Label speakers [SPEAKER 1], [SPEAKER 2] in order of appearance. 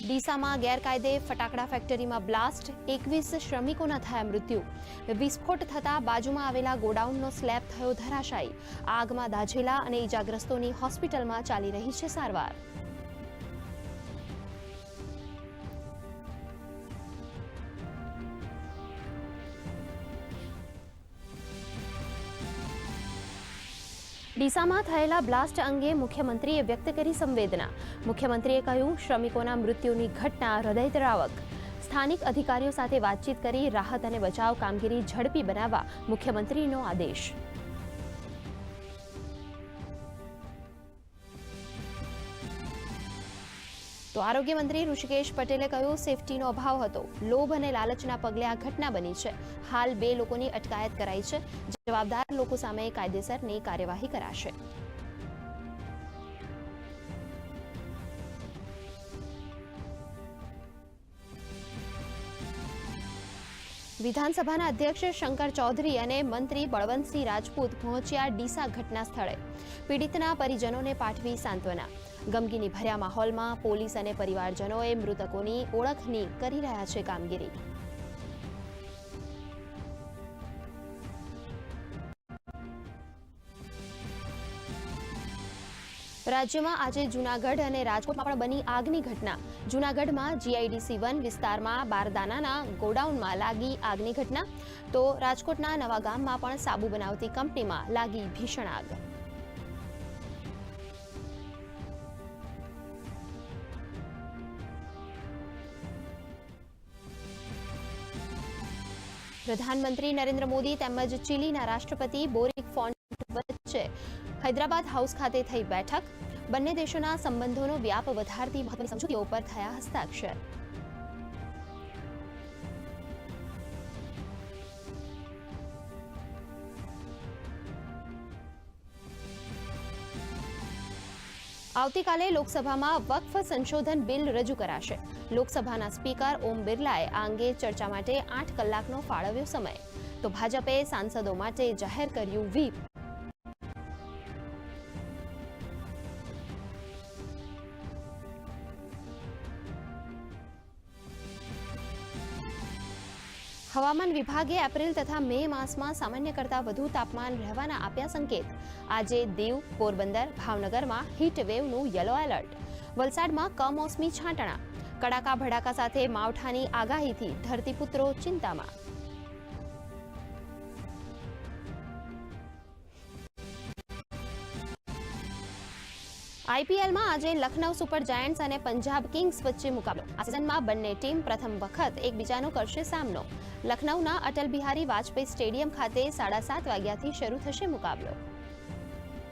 [SPEAKER 1] ડીસામાં ગેરકાયદે ફટાકડા ફેક્ટરીમાં બ્લાસ્ટ, 21 શ્રમિકોના થયા મૃત્યુ. વિસ્ફોટ થતાં બાજુમાં આવેલા ગોડાઉનનો સ્લેબ થયો ધરાશાયી. આગમાં દાઝેલા અને ઈજાગ્રસ્તોની હોસ્પિટલમાં ચાલી રહી છે સારવાર. ડીસામાં થયેલા બ્લાસ્ટ અંગે મુખ્યમંત્રીએ વ્યક્ત કરી સંવેદના. મુખ્યમંત્રીએ કહ્યું, શ્રમિકોના મૃત્યુની ઘટના હૃદયદ્રાવક. સ્થાનિક અધિકારીઓ સાથે વાતચીત કરી રાહત અને બચાવ કામગીરી ઝડપી બનાવવા મુખ્યમંત્રીનો આદેશ. તો આરોગ્ય મંત્રી ઋષિકેશ પટેલે કહ્યું, સેફટીનો અભાવ હતો. લોભ અને લાલચના પગલે આ ઘટના બની છે. હાલ 2 લોકોની અટકાયત કરાઈ છે. જવાબદાર લોકો સામે કાયદેસરની કાર્યવાહી કરાશે. વિધાનસભાના અધ્યક્ષ શંકર ચૌધરી અને મંત્રી બળવંતસિંહ રાજપૂત પહોંચ્યા ડીસા ઘટના સ્થળે. પીડિતના પરિજનોને પાઠવી સાંત્વના. ગમગીની ભર્યા માહોલમાં પોલીસ અને પરિવારજનોએ મૃતકોની ઓળખની કરી રહ્યા છે કામગીરી. રાજ્યમાં આજે જૂનાગઢ અને રાજકોટમાં પણ બની આગની ઘટના. જૂનાગઢમાં GIDC 1 વિસ્તારમાં બારદાનાના ગોડાઉનમાં લાગી આગની ઘટના. તો રાજકોટના નવાગામમાં પણ સાબુ બનાવતી કંપનીમાં લાગી ભીષણ આગ. પ્રધાનમંત્રી નરેન્દ્ર મોદી તેમજ ચીલીના રાષ્ટ્રપતિ બોરિક ફોન્ટ વચ્ચે હૈદરાબાદ હાઉસ ખાતે થઈ બેઠક. બંને દેશોના સંબંધોનો વ્યાપ વધારતી મહત્વની સમજૂતીઓ પર થયા હસ્તાક્ષર. આવતીકાલે લોકસભામાં વક્ફ સંશોધન બિલ રજૂ કરાશે. લોકસભાના સ્પીકર ઓમ બિરલાએ આ અંગે ચર્ચા માટે 8 કલાકનો ફાળવ્યો સમય. તો ભાજપે સાંસદો માટે જાહેર કર્યું વ્હીપ. હવામાન વિભાગે એપ્રિલ તથા મે માસમાં સામાન્ય કરતાં વધુ તાપમાન રહેવાના આપ્યા સંકેત. આજે દીવ, પોરબંદર, ભાવનગરમાં હીટ વેવનું યલો એલર્ટ. વલસાડમાં કમોસમી છાંટણા. કડાકા ભડાકા સાથે માવઠાની આગાહીથી ધરતીપુત્રો ચિંતામાં. IPLમાં આજે લખનઉ સુપર જાયન્ટ્સ અને પંજાબ કિંગ્સ વચ્ચે મુકાબલો. આ સિઝનમાં બંને ટીમ પ્રથમ વખત એકબીજાનો કરશે સામનો. લખનઉના અટલ બિહારી વાજપેયી સ્ટેડિયમ ખાતે 7:30 વાગ્યાથી શરૂ થશે મુકાબલો.